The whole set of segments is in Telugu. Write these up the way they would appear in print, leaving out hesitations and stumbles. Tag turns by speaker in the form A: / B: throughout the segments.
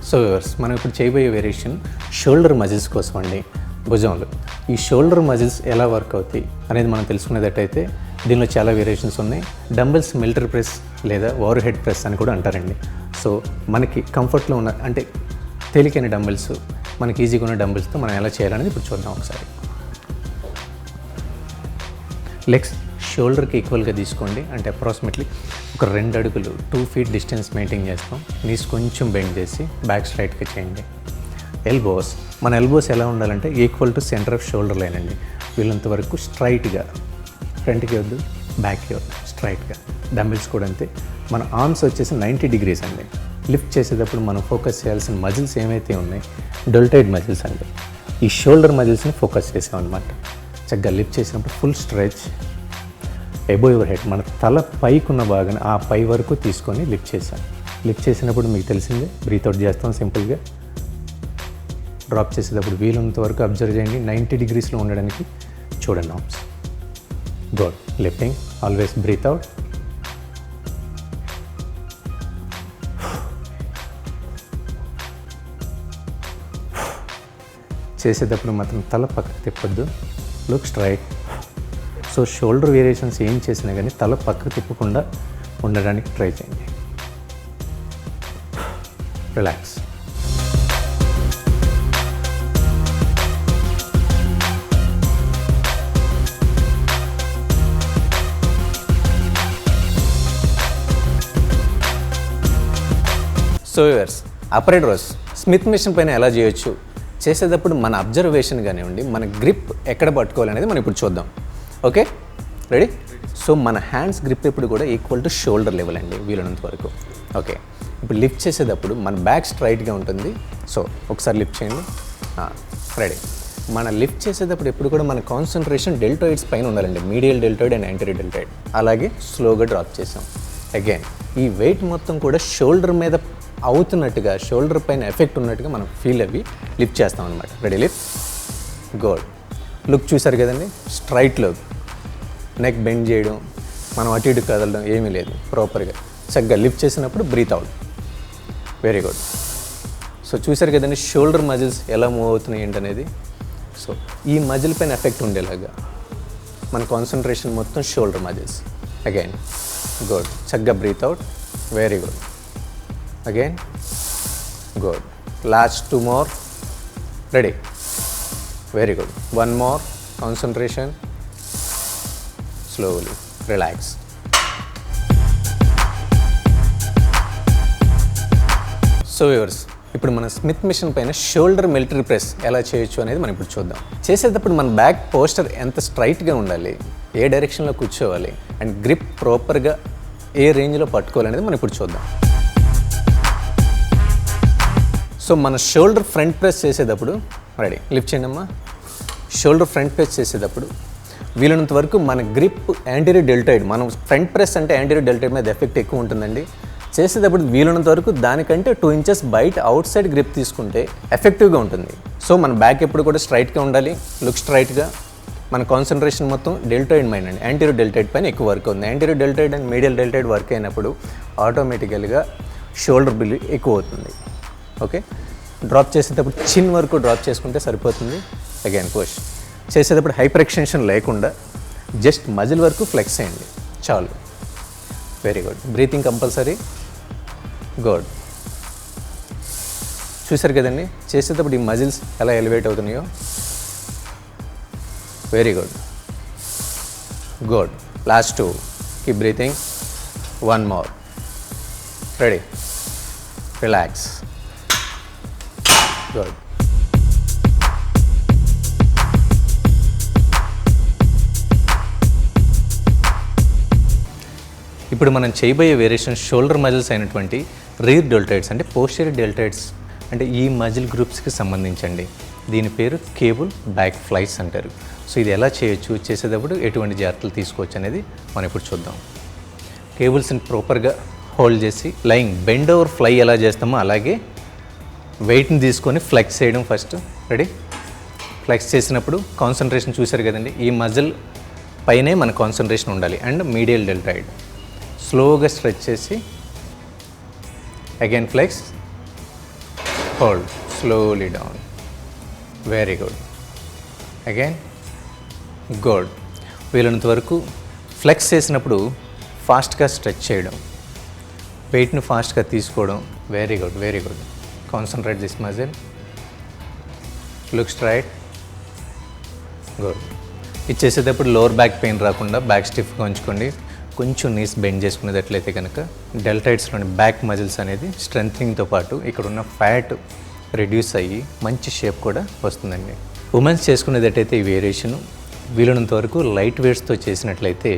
A: సో వ్యూవర్స్, మనం ఇప్పుడు చేయబోయే వేరియేషన్ షోల్డర్ మజిల్స్ కోసం అండి, భుజంలో. ఈ షోల్డర్ మజిల్స్ ఎలా వర్క్ అవుతాయి అనేది మనం తెలుసుకునేటట్టయితే దీనిలో చాలా వేరియేషన్స్ ఉన్నాయి. డంబెల్స్ మిలిటరీ ప్రెస్ లేదా ఓవర్ హెడ్ ప్రెస్ అని కూడా అంటారండి. సో మనకి కంఫర్ట్లో ఉన్న అంటే తేలికైన డంబెల్స్, మనకి ఈజీగా ఉన్న డంబెల్స్తో మనం ఎలా చేయాలనేది ఇప్పుడు చూద్దాం ఒకసారి. లెగ్స్ షోల్డర్కి ఈక్వల్గా తీసుకోండి, అంటే అప్రాక్సిమేట్లీ ఒక 2 అడుగులు 2 feet డిస్టెన్స్ మెయింటైన్ చేస్తాం. నీస్ కొంచెం బెండ్ చేసి బ్యాక్ స్ట్రైట్గా చేయండి. ఎల్బోస్, మన ఎల్బోస్ ఎలా ఉండాలంటే equal to centre of shoulder line అండి. వీళ్ళంత వరకు స్ట్రైట్గా, ఫ్రంట్కి వద్దు, బ్యాక్కి వద్దు, స్ట్రైట్గా. డంబెల్స్ కూడా అంతే. మన ఆర్మ్స్ వచ్చేసి 90 degrees అండి. లిఫ్ట్ చేసేటప్పుడు మనం ఫోకస్ చేయాల్సిన మజిల్స్ ఏమైతే ఉన్నాయి, డెల్టాయిడ్ మజిల్స్ అండి. ఈ షోల్డర్ మజిల్స్ని ఫోకస్ చేసామన్నమాట. చక్కగా లిఫ్ట్ చేసినప్పుడు full stretch above your head, మన తల పైకి ఉన్న భాగాన్ని ఆ పై వరకు తీసుకొని లిఫ్ట్ చేసాం. లిఫ్ట్ చేసినప్పుడు మీకు తెలిసిందే, బ్రీత్ అవుట్ చేస్తాం సింపుల్గా. డ్రాప్ చేసేటప్పుడు వీలున్నంత వరకు అబ్జర్వ్ చేయండి, 90 degreesలో ఉండడానికి చూడండి. Arms good. Lifting, always breathe out. చేసేటప్పుడు మాత్రం తల పక్కకు తిప్పొద్దు, look straight. So shoulder variations ఏం చేసినా కానీ తల పక్కకు తిప్పకుండా ఉండడానికి ట్రై చేయండి. Relax. So viewers, upright rows Smith machine పైన ఎలా చేయొచ్చు, చేసేటప్పుడు మన అబ్జర్వేషన్ కానివ్వండి, మన గ్రిప్ ఎక్కడ పట్టుకోవాలి అనేది మనం ఇప్పుడు చూద్దాం. Okay, ready? సో మన హ్యాండ్స్ గ్రిప్ ఎప్పుడు కూడా ఈక్వల్ టు షోల్డర్ లెవెల్ అండి, వీలైనంత వరకు. ఓకే, ఇప్పుడు లిఫ్ట్ చేసేటప్పుడు మన బ్యాక్ స్ట్రైట్గా ఉంటుంది. సో ఒకసారి లిఫ్ట్ చేయండి. రెడీ. మన లిఫ్ట్ చేసేటప్పుడు ఎప్పుడు కూడా మన కాన్సన్ట్రేషన్ డెల్టాయిడ్స్ పైన ఉండాలండి, medial deltoid and anterior deltoid. అలాగే స్లోగా డ్రాప్ చేసాం. అగైన్ ఈ వెయిట్ మొత్తం కూడా షోల్డర్ మీద అవుతున్నట్టుగా, షోల్డర్ పైన ఎఫెక్ట్ ఉన్నట్టుగా మనం ఫీల్ అవి లిఫ్ట్ చేస్తాం అనమాట. రెడీ? లిఫ్ట్. గుడ్. లుక్ చూసారు కదండి, స్ట్రైట్ లుక్. నెక్ బెండ్ చేయడం, మనం అటు ఇటు కదలడం ఏమీ లేదు, ప్రాపర్గా చక్కగా లిఫ్ట్ చేసినప్పుడు breathe out. Very good. So చూసారు కదండి షోల్డర్ మజిల్స్ ఎలా మూవ్ అవుతున్నాయి ఏంటనేది. సో ఈ మజిల్ పైన ఎఫెక్ట్ ఉండేలాగా మన కాన్సన్ట్రేషన్ మొత్తం షోల్డర్ మజిల్స్. Again good. చక్కగా breathe out. Very good. Again good. Last 2 more. Ready? Very good. 1 more. Concentration. Slowly relax. So viewers, ఇప్పుడు మన స్మిత్ మిషన్ పైన షోల్డర్ మిలిటరీ ప్రెస్ ఎలా చేయొచ్చు అనేది మనం ఇప్పుడు చూద్దాం. చేసేటప్పుడు మన బ్యాక్ పోస్టర్ ఎంత స్ట్రైట్గా ఉండాలి, ఏ డైరెక్షన్లో కూర్చోవాలి, అండ్ గ్రిప్ ప్రాపర్గా ఏ రేంజ్లో పట్టుకోవాలనేది మనం ఇప్పుడు చూద్దాం. సో మన షోల్డర్ ఫ్రంట్ ప్రెస్ చేసేటప్పుడు, రెడీ? లిఫ్ట్ చేయండి అమ్మా. షోల్డర్ ఫ్రంట్ ప్రెస్ చేసేటప్పుడు వీలైనంత వరకు మన గ్రిప్ యాంటీరియర్ డెల్టాయిడ్, మనం ఫ్రంట్ ప్రెస్ అంటే యాంటీరియర్ డెల్టాయిడ్ మీద ఎఫెక్ట్ ఎక్కువ ఉంటుందండి. చేసేటప్పుడు వీలైనంత వరకు దానికంటే 2 inches బయట అవుట్ సైడ్ గ్రిప్ తీసుకుంటే ఎఫెక్టివ్గా ఉంటుంది. సో మన బ్యాక్ ఎప్పుడు కూడా స్ట్రైట్గా ఉండాలి, లుక్ స్ట్రైట్గా. మన కాన్సన్ట్రేషన్ మొత్తం డెల్టాయిడ్ మైండ్ అండి, యాంటీరియర్ డెల్టాయిడ్ పైన ఎక్కువ వర్క్ అవుతుంది. Anterior deltoid and medial deltoid work అయినప్పుడు ఆటోమేటికల్గా షోల్డర్ బిల్ ఎక్కువ అవుతుంది. ఓకే, డ్రాప్ చేసేటప్పుడు చిన్ వరకు డ్రాప్ చేసుకుంటే సరిపోతుంది. Again push. చేసేటప్పుడు హైపర్ ఎక్స్టెన్షన్ లేకుండా జస్ట్ మజిల్ వరకు ఫ్లెక్స్ చేయండి చాలు. Very good. Breathing compulsory. Good. చూసారు కదండి చేసేటప్పుడు ఈ మజిల్స్ ఎలా ఎలివేట్ అవుతున్నాయో. Very good. Good. Last 2. Keep breathing. 1 more. Ready? Relax. Good. ఇప్పుడు మనం చేయబోయే వేరియేషన్ షోల్డర్ మజిల్స్ అయినటువంటి రీర్ డెల్టాయిడ్స్, అంటే పోస్టీరియర్ డెల్టాయిడ్స్, అంటే ఈ మజిల్ గ్రూప్స్కి సంబంధించండి. దీని పేరు కేబుల్ బ్యాక్ ఫ్లైస్ అంటారు. సో ఇది ఎలా చేయొచ్చు, చేసేటప్పుడు ఎటువంటి జాగ్రత్తలు తీసుకోవచ్చు అనేది మనం ఇప్పుడు చూద్దాం. కేబుల్స్ని ప్రాపర్గా హోల్డ్ చేసి లైన్ బెండ్ ఓవర్ ఫ్లై ఎలా చేస్తామో అలాగే వెయిట్ని తీసుకొని ఫ్లెక్స్ చేయడం ఫస్ట్. రెడీ? ఫ్లెక్స్ చేసినప్పుడు కాన్సన్ట్రేషన్ చూసారు కదండి, ఈ మజిల్ పైనే మన కాన్సన్ట్రేషన్ ఉండాలి అండ్ మీడియల్ డెల్టాయిడ్. స్లోగా స్ట్రెచ్ చేసి again flex. Hold, slowly down. Very good. Again good. వీలైనంత వరకు ఫ్లెక్స్ చేసినప్పుడు ఫాస్ట్గా స్ట్రెచ్ చేయడం, వెయిట్ని ఫాస్ట్గా తీసుకోవడం. Very good, very good. Concentrate this muscle. Look straight. Good. ఇది చేసేటప్పుడు లోవర్ బ్యాక్ పెయిన్ రాకుండా బ్యాక్ స్టిఫ్గా ఉంచుకోండి. కొంచెం నీస్ బెండ్ చేసుకునేటట్లయితే కనుక డెల్టాయిడ్స్లోని బ్యాక్ మజిల్స్ అనేది స్ట్రెంథనింగ్తో పాటు ఇక్కడ ఉన్న ఫ్యాట్ రెడ్యూస్ అయ్యి మంచి షేప్ కూడా వస్తుందండి. ఉమెన్స్ చేసుకునేటట్టయితే ఈ వేరియేషను వీలైనంత వరకు లైట్ వెయిట్స్తో చేసినట్లయితే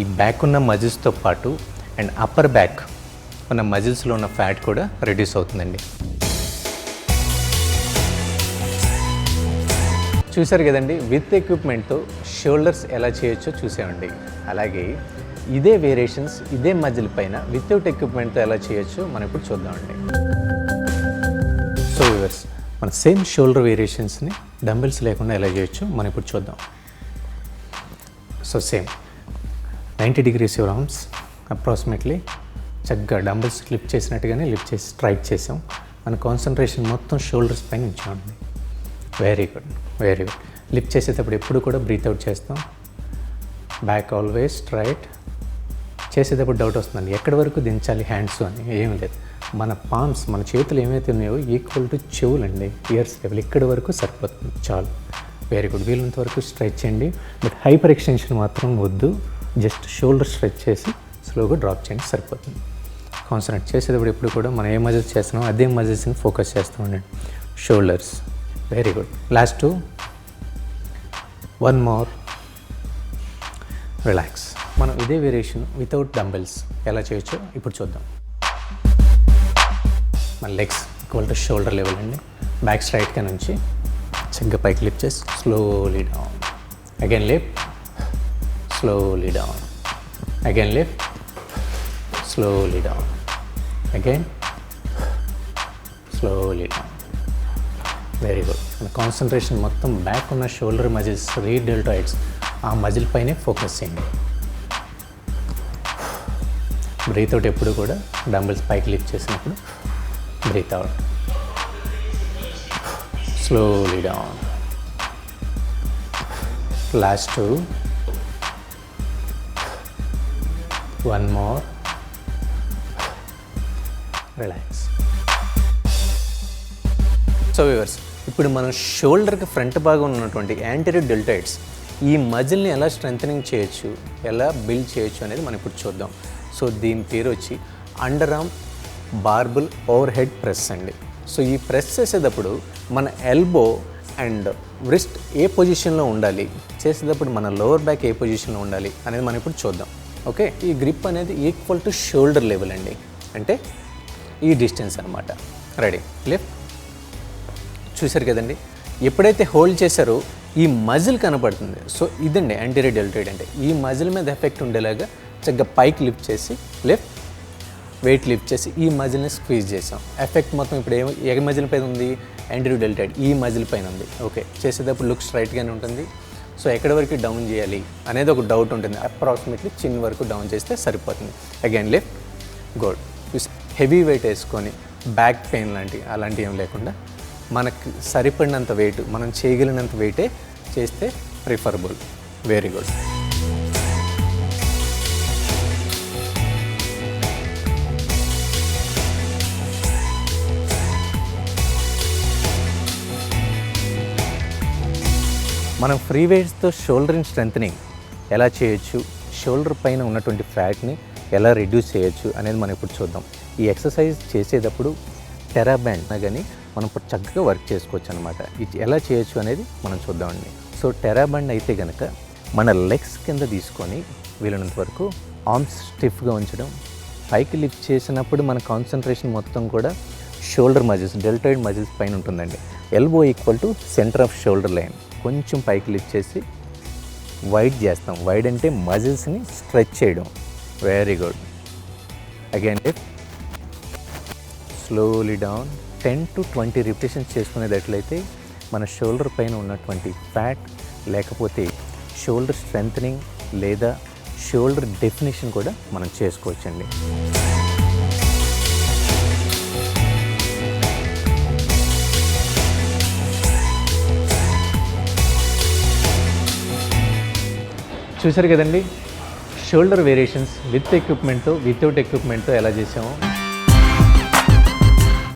A: ఈ బ్యాక్ ఉన్న మజిల్స్తో పాటు అండ్ అప్పర్ బ్యాక్ ఉన్న మజిల్స్లో ఉన్న ఫ్యాట్ కూడా రెడ్యూస్ అవుతుందండి. చూసారు కదండి, విత్ ఎక్విప్మెంట్తో షోల్డర్స్ ఎలా చేయొచ్చో చూసామండి. అలాగే ఇదే వేరియేషన్స్ ఇదే మజిల్ పైన వితౌట్ ఎక్విప్మెంట్తో ఎలా చేయొచ్చో మనం ఇప్పుడు చూద్దామండి. సో వ్యూవర్స్, మన సేమ్ షోల్డర్ వేరియేషన్స్ని డంబెల్స్ లేకుండా ఎలా చేయొచ్చో మనం ఇప్పుడు చూద్దాం. So same 90 degrees your arms approximately చక్కగా డంబెల్స్ లిఫ్ట్ చేసినట్టుగానే లిఫ్ట్ చేసి స్ట్రైక్ చేసాం. మన కాన్సన్ట్రేషన్ మొత్తం షోల్డర్స్ పైన ఉంచామండి. Very good, very good. Lift చేసేటప్పుడు ఎప్పుడు కూడా బ్రీత్ అవుట్ చేస్తాం. Back always straight. చేసేటప్పుడు డౌట్ వస్తుందండి, ఎక్కడి వరకు దించాలి హ్యాండ్స్ అని. ఏమీ లేదు, మన పామ్స్ మన చేతులు ఏమైతే ఉన్నాయో ఈక్వల్ టు చెవులండి, ఇయర్స్ లెవెల్ ఇక్కడి వరకు సరిపోతుంది, చాలు. Very good. వీలంత వరకు స్ట్రెచ్ చేయండి, బట్ హైపర్ ఎక్స్టెన్షన్ మాత్రం వద్దు. జస్ట్ షోల్డర్ స్ట్రెచ్ చేసి స్లోగా డ్రాప్ చేయండి, సరిపోతుంది. కాన్సన్ట్రేట్ చేసేటప్పుడు ఎప్పుడు కూడా మనం ఏ మజిల్స్ చేస్తున్నామో అదే మజిల్స్ని ఫోకస్ చేస్తూ ఉండండి. Shoulders. Very good. Last 2. 1 more. Relax. మనం ఇదే వేరియేషన్ వితౌట్ డంబెల్స్ ఎలా చేయొచ్చో ఇప్పుడు చూద్దాం. మన legs equal to shoulder level అండి. బ్యాక్ స్ట్రైట్గా నుంచి చక్కగా పైకి లిఫ్ట్ చేసి slowly down. Again lift, slowly down. Again lift, slowly down. Again slowly down. Very good. మన కాన్సన్ట్రేషన్ మొత్తం బ్యాక్ ఉన్న షోల్డర్ మజిల్స్ డెల్టాయిడ్స్ ఆ మజిల్ పైనే ఫోకస్ చేయండి. బ్రీత్ అవుట్ ఎప్పుడు కూడా డంబెల్స్ పైకి లిఫ్ట్ చేసినప్పుడు breathe out. Slowly down. Last 2. 1 more. Relax. So viewers, ఇప్పుడు మనం షోల్డర్కి ఫ్రంట్ భాగం ఉన్నటువంటి యాంటీరియర్ డెల్టాయిడ్స్ ఈ మజిల్ని ఎలా స్ట్రెంథనింగ్ చేయొచ్చు, ఎలా బిల్డ్ చేయొచ్చు అనేది మనం ఇప్పుడు చూద్దాం. సో దీని పేరు వచ్చి under arm బార్బుల్ over head press అండి. సో ఈ ప్రెస్ చేసేటప్పుడు మన ఎల్బో అండ్ వ్రిస్ట్ ఏ పొజిషన్లో ఉండాలి, చేసేటప్పుడు మన లోవర్ బ్యాక్ ఏ పొజిషన్లో ఉండాలి అనేది మనం ఇప్పుడు చూద్దాం. ఓకే, ఈ గ్రిప్ అనేది ఈక్వల్ టు షోల్డర్ లెవెల్ అండి, అంటే ఈ డిస్టెన్స్ అనమాట. రెడీ. లిఫ్ట్. చూశారు కదండి, ఎప్పుడైతే హోల్డ్ చేశారో ఈ మజిల్ కనపడుతుంది. సో ఇదండి యాంటీరియర్ డెల్టాయిడ్ అంటే. ఈ మజిల్ మీద ఎఫెక్ట్ ఉండేలాగా చక్కగా పైకి లిఫ్ట్ చేసి లెఫ్ట్ వెయిట్ లిఫ్ట్ చేసి ఈ మజిల్ని స్క్వీజ్ చేసాం. ఎఫెక్ట్ మొత్తం ఇప్పుడు ఏ మజిల్ పైన ఉంది, యాంటీరియర్ డెల్టాయిడ్ ఈ మజిల్ పైన ఉంది. ఓకే, చేసేటప్పుడు లుక్ స్ట్రైట్గానే ఉంటుంది. సో ఎక్కడి వరకు డౌన్ చేయాలి అనేది ఒక డౌట్ ఉంటుంది. అప్రాక్సిమేట్లీ చిన్ వరకు డౌన్ చేస్తే సరిపోతుంది. Again left. Good. Heavy weight వేసుకొని బ్యాక్ పెయిన్ అలాంటివి ఏం లేకుండా మనకు సరిపడినంత వెయిట్, మనం చేయగలిగినంత వెయిటే చేస్తే ప్రిఫరబుల్. Very good. మనం ఫ్రీ వెయిట్స్తో షోల్డర్ స్ట్రెంథనింగ్ ఎలా చేయొచ్చు, షోల్డర్ పైన ఉన్నటువంటి ఫ్యాట్ని ఎలా రిడ్యూస్ చేయొచ్చు అనేది మనం ఇప్పుడు చూద్దాం. ఈ ఎక్సర్సైజ్ చేసేటప్పుడు టెరాబ్యాండ్ కానీ మనం చక్కగా వర్క్ చేసుకోవచ్చు అనమాట. ఇది ఎలా చేయొచ్చు అనేది మనం చూద్దామండి. సో టెరాబ్యాండ్ అయితే కనుక మన లెగ్స్ కింద తీసుకొని వీలైనంత వరకు ఆర్మ్స్ స్టిఫ్గా ఉంచడం, పైకి లిఫ్ట్ చేసినప్పుడు మన కాన్సన్ట్రేషన్ మొత్తం కూడా షోల్డర్ మజిల్స్ డెల్టాయిడ్ మజిల్స్ పైన ఉంటుందండి. Elbow equal to centre of shoulder line. కొంచెం పైకి లిఫ్ట్ చేసి వైడ్ చేస్తాం. వైడ్ అంటే మజిల్స్ని స్ట్రెచ్ చేయడం. Very good. Again lift, slowly down. 10 to 20 repetitions చేసుకునేటట్లయితే మన షోల్డర్ పైన ఉన్నటువంటి ఫ్యాట్ లేకపోతే షోల్డర్ స్ట్రెంథనింగ్ లేదా షోల్డర్ డెఫినేషన్ కూడా మనం చేసుకోవచ్చండి. చూసారు కదండి షోల్డర్ వేరియేషన్స్ విత్ ఎక్విప్మెంట్తో వితౌట్ ఎక్విప్మెంట్తో ఎలా చేసాము.